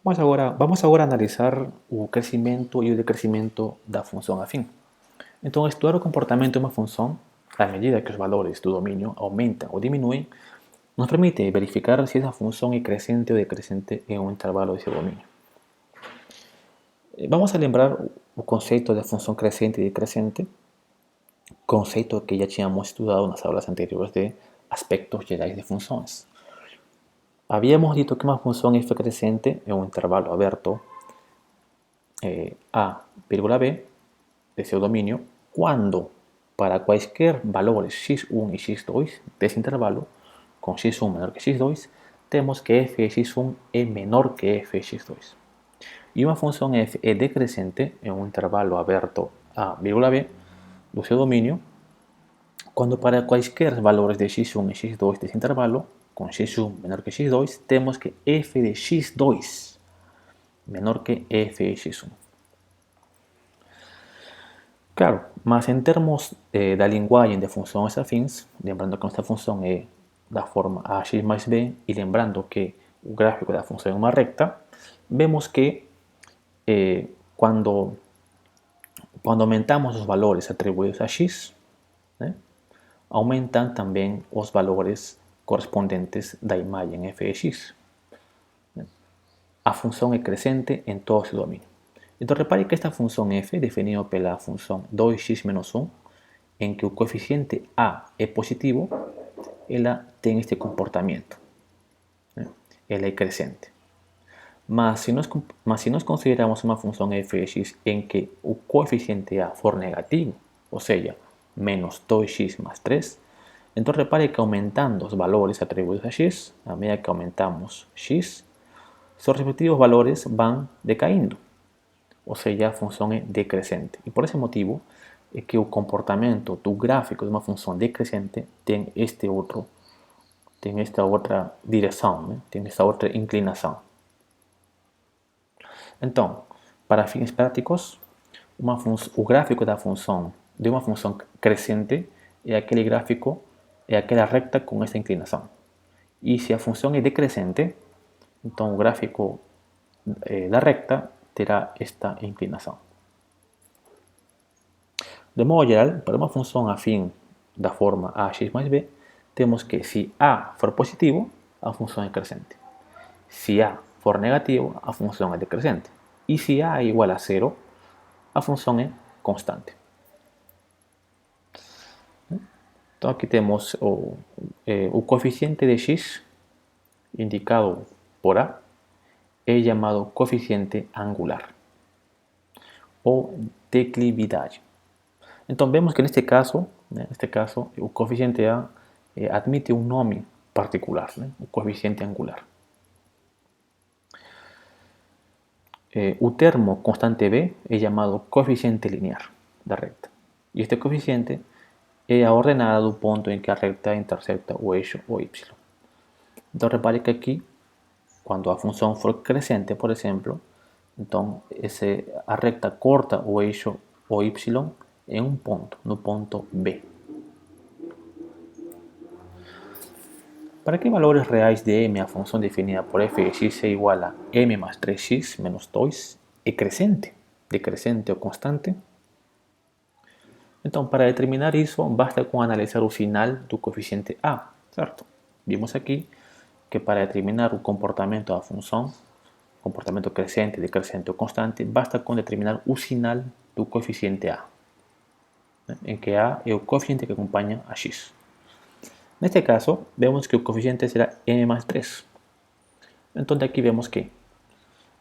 Vamos agora a analisar o crescimento e o decrescimento da função afim. Então, estudar o comportamento de uma função, à medida que os valores do domínio aumentam ou diminuem, nos permite verificar se essa função é crescente ou decrescente em um intervalo de seu domínio. Vamos a lembrar o conceito da função crescente e decrescente, conceito que já tínhamos estudado nas aulas anteriores de aspectos gerais de funções. Habíamos dito que uma função f crescente é um intervalo aberto a, b de seu domínio quando, para quaisquer valores x1 e x2 desse intervalo, com x1 menor que x2, temos que f de x1 é menor que f de x2. E uma função f é decrescente em um intervalo aberto a, b do seu domínio quando para quaisquer valores de x1 e x2 desse intervalo, com x1 menor que x2, temos que f de x2 menor que f de x1. Claro, mas em termos da linguagem de funções afins, lembrando que nossa função é da forma ax mais b e lembrando que o gráfico da função é uma reta, vemos que quando aumentamos os valores atribuídos a x, aumentam também os valores correspondentes da imagem f de x. A função é crescente em todo o seu domínio. Então, repare que esta função f, definida pela função 2x menos 1, em que o coeficiente a é positivo, ela tem este comportamento. Ela é crescente. Mas se nós consideramos uma função f de x em que o coeficiente a for negativo, ou seja, menos 2x mais 3, então repare que aumentando os valores atribuídos a x, a medida que aumentamos x, seus respectivos valores vão decaindo. Ou seja, a função é decrescente. E por esse motivo é que o comportamento do gráfico de uma função decrescente tem esta outra direção, tem esta outra inclinação. Então, para fins práticos, o gráfico de uma função crescente é aquele gráfico, é aquela reta com esta inclinação. E se a função é decrescente, então o gráfico da reta terá esta inclinação. De modo geral, para uma função afim da forma ax mais b, temos que se a for positivo, a função é crescente. Se a for negativo, a função é decrescente. E se a é igual a zero, a função é constante. Então aqui temos o coeficiente de x, indicado por a, é chamado coeficiente angular ou declividade. Então vemos que neste caso, o coeficiente a admite um nome particular, o coeficiente angular. O termo constante b é chamado coeficiente linear da reta. E este coeficiente é a ordenada do ponto em que a reta intersecta o eixo o y. Então repare que aqui, quando a função for crescente, por exemplo, então a reta corta o eixo o y em um ponto, no ponto B. Para que valores reais de m a função definida por f de x é igual a m mais 3x menos 2 é crescente, decrescente ou constante? Então, para determinar isso, basta com analisar o sinal do coeficiente a, certo? Vimos aqui que para determinar o comportamento da função, comportamento crescente, decrescente ou constante, basta com determinar o sinal do coeficiente a, em que a é o coeficiente que acompanha a x. Neste caso, vemos que o coeficiente será m mais 3. Então, daqui vemos que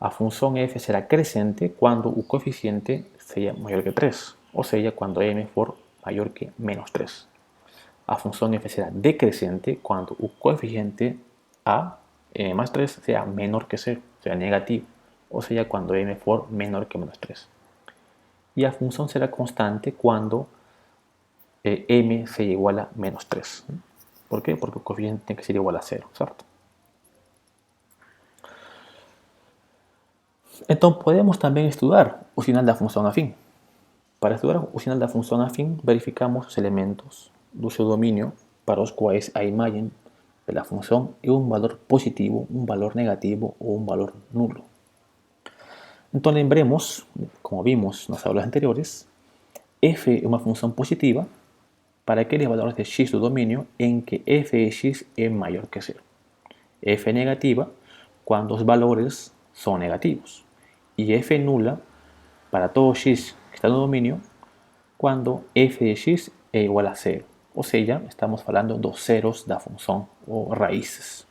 a função f será crescente quando o coeficiente seja maior que 3, ou seja, quando m for maior que menos 3. A função f será decrescente quando o coeficiente a, m mais 3, seja menor que 0, seja negativo, ou seja, quando m for menor que menos 3. E a função será constante quando m seja igual a menos 3. ¿Por quê? Porque o coeficiente tem que ser igual a 0, certo? Então, podemos também estudar o sinal da função afim. Para estudar o sinal da função afim, verificamos os elementos do seu domínio para os quais a imagem da função é um valor positivo, um valor negativo ou um valor nulo. Entonces lembremos, como vimos en las aulas anteriores, f es una función positiva para aquellos valores de x do dominio en que f de x es mayor que 0. F negativa cuando los valores son negativos. Y f nula para todo x que está en el dominio cuando f de x es igual a 0. O sea, estamos hablando de ceros de la función o raíces.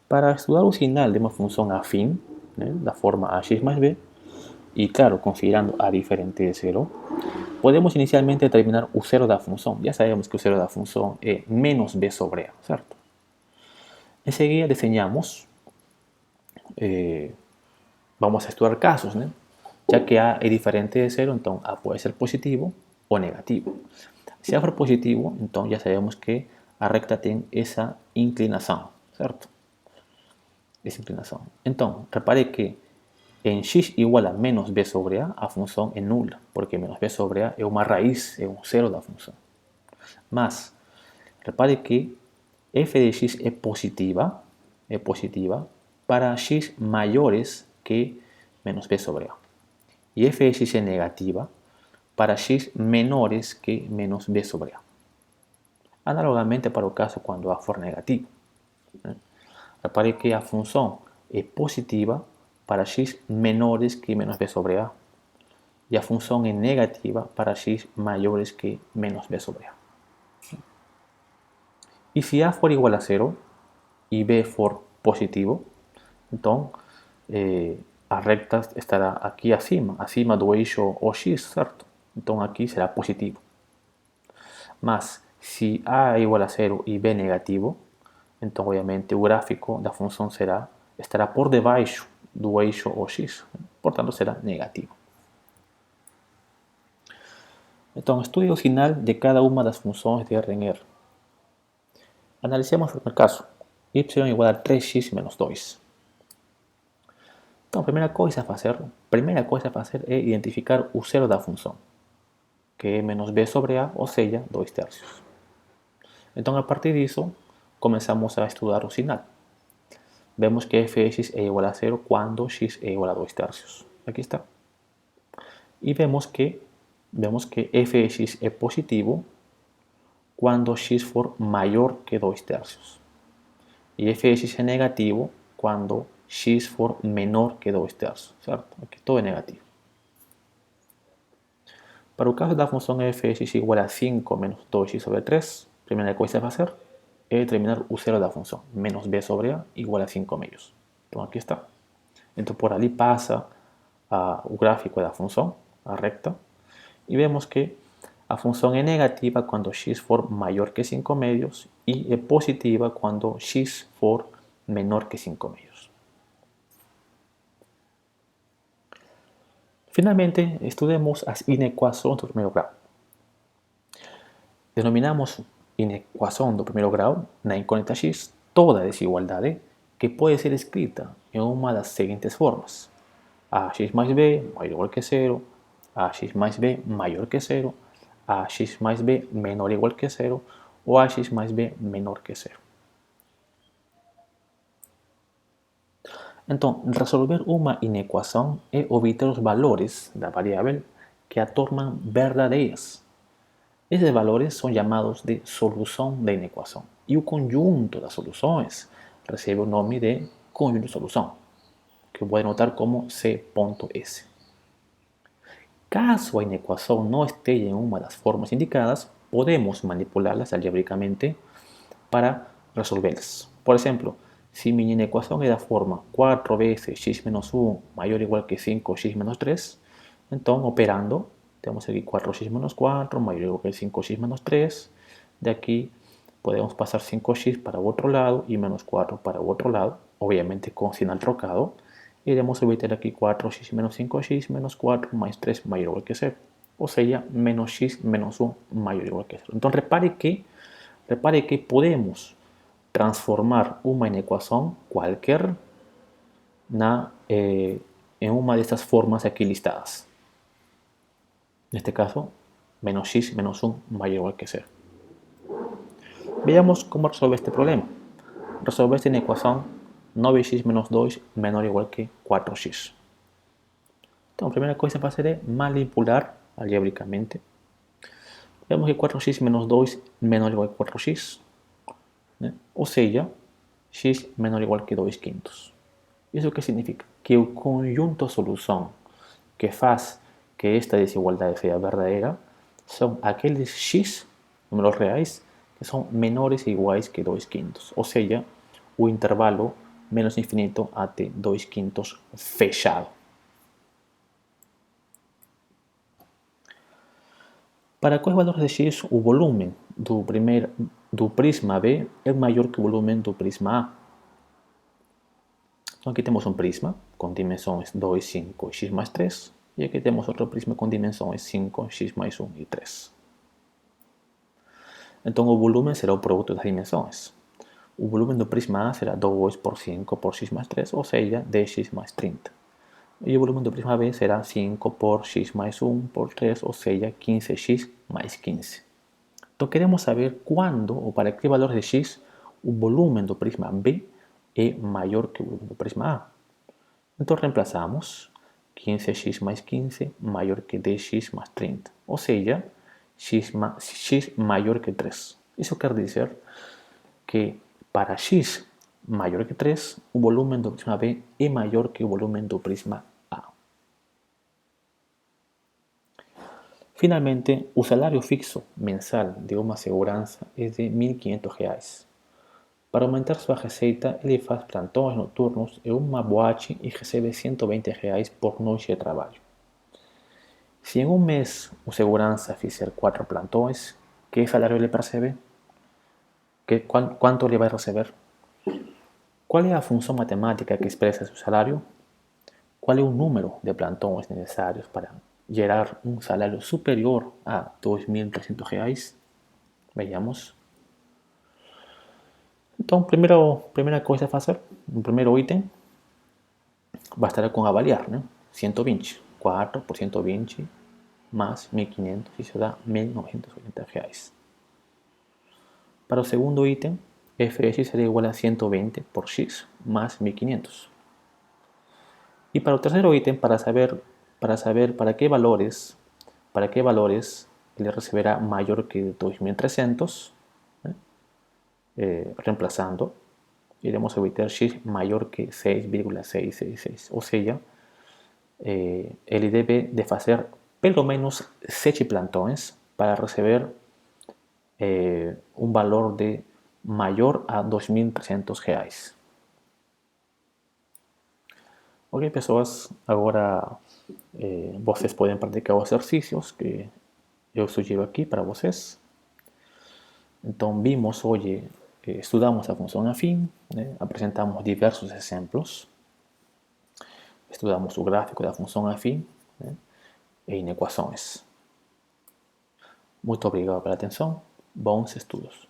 Para estudiar el final de una función afín, la forma ax más b, y claro, considerando a diferente de 0, podemos inicialmente determinar el cero de la función. Ya sabemos que el cero de la función es menos b sobre a, ¿cierto? Enseguida diseñamos, vamos a estudiar casos, ¿no? Ya que a es diferente de 0, entonces a puede ser positivo o negativo. Si a for positivo, entonces ya sabemos que a recta tiene esa inclinación, ¿cierto? Esa inclinación. Entonces, repare que en x igual a menos b sobre a función es nula, porque menos b sobre a es una raíz, es un cero de la función. Mas, repare que f de x es positiva para x mayores que menos b sobre a. Y f de x es negativa para x menores que menos b sobre a. Análogamente para el caso cuando a for negativo. Repare que a función es positiva para x menores que menos b sobre a. Y a función es negativa para x mayores que menos b sobre a. Y si a for igual a 0 y b for positivo, entonces a recta estará aquí acima do eixo OX, ¿cierto? Entonces aquí será positivo. Mas si a é igual a 0 y b negativo, entonces obviamente el gráfico de la función estará por debaixo do eixo OX, portanto será negativo. Entonces, estudio final de cada una de las funciones de R en R. Analicemos el primer caso, y igual a 3x menos 2. Então, a primeira coisa a fazer é identificar o zero da função, que é menos b sobre a, ou seja, 2 tercios. Então, a partir disso, começamos a estudar o sinal. Vemos que f de x é igual a 0 quando x é igual a 2 tercios. Aqui está. E vemos que f de x é positivo quando x for maior que 2 tercios. E f de x é negativo quando x for menor que 2 tercios, ¿cierto? Aquí todo es negativo. Para el caso de la función f de x igual a 5 menos 2x sobre 3, primera cosa que va a hacer es determinar el cero de la función, menos b sobre a igual a 5 medios. Entonces aquí está. Entonces por allí pasa el gráfico de la función, a recta, y vemos que la función es negativa cuando x for mayor que 5 medios y es positiva cuando x for menor que 5 medios. Finalmente, estudemos as inequações do primeiro grau. Denominamos inequação do primeiro grau na incógnita x toda desigualdade que pode ser escrita em uma das seguintes formas: ax mais b maior ou igual que 0, ax mais b maior que 0, ax mais b menor ou igual que 0 ou ax mais b menor que 0. Então, resolver uma inequação é obter os valores da variável que a tornam verdadeiras. Esses valores são chamados de solução da inequação. E o conjunto das soluções recebe o nome de conjunto de solução, que eu vou anotar como C.S. Caso a inequação não esteja em uma das formas indicadas, podemos manipulá-las algebricamente para resolvê-las. Por exemplo, si mi inecuación es de la forma 4 veces x menos 1 mayor o igual que 5x menos 3, entonces operando, tenemos aquí 4x menos 4 mayor o igual que 5x menos 3. De aquí podemos pasar 5x para el otro lado y menos 4 para el otro lado, obviamente con sinal trocado. Y debemos obtener aquí 4x menos 5x menos 4 más 3 mayor o igual que 0. O sea, menos x menos 1 mayor o igual que 0. Entonces repare que podemos transformar una inecuación cualquier en una de estas formas aquí listadas. En este caso, menos x menos 1 mayor o igual que 0. Veamos cómo resolver este problema. Resolver esta inecuación 9x menos 2 menor o igual que 4x. Então, a primeira coisa a fazer é manipular algebricamente. Vemos que 4x menos 2 menor ou igual que 4x, né? Ou seja, x menor ou igual que 2 quintos. Isso que significa? Que o conjunto solução que faz que esta desigualdade seja verdadeira são aqueles x, números reais, que são menores ou iguais que 2 quintos. Ou seja, o intervalo menos infinito até 2 quintos fechado. Para quais valores de x o volume do prisma B é maior que o volume do prisma A? Então aqui temos um prisma com dimensões 2, 5 e x mais 3. E aqui temos outro prisma com dimensões 5, x mais 1 e 3. Então o volume será o produto das dimensões. O volume do prisma A será 2 por 5 por x mais 3, ou seja, 10x mais 30. E o volume do prisma B será 5 por x mais 1 por 3, ou seja, 15x mais 15. Então queremos saber quando ou para que valor de x o volume do prisma B é maior que o volume do prisma A. Então reemplazamos 15x mais 15 maior que 10x mais 30, ou seja, x maior que 3. Isso quer dizer que para x maior que 3, o volume do prisma B é maior que o volume do prisma A. Finalmente, o salário fixo mensal de uma segurança é de R$ 1.500. Para aumentar sua receita, ele faz plantões noturnos em uma boate e recebe R$ 120 por noite de trabalho. Se em um mês o segurança fizer 4 plantões, que salário ele percebe? Quanto ele vai receber? Qual é a função matemática que expressa seu salário? Qual é o número de plantões necessários para gerar um salário superior a R$ 2.300? Vejamos. Então, primeira coisa a fazer, o primeiro item, bastará com avaliar, né? 120. 4 por 120 mais 1.500, isso dá R$ 1.980. Para o segundo item, f de x será igual a 120 por x más 1.500. Y para el tercer ítem, para saber para qué valores ele receberá mayor que 2.300, reemplazando, iremos a obter x mayor que 6,666. O sea, ele debe de fazer pelo menos 7 plantões para receber um valor de maior a 2.300 reais. Ok, pessoas, agora vocês podem praticar os exercícios que eu sugiro aqui para vocês. Então, vimos hoje, estudamos a função afim, né? Apresentamos diversos exemplos, estudamos o gráfico da função afim, né? Em equações. Muito obrigado pela atenção, bons estudos.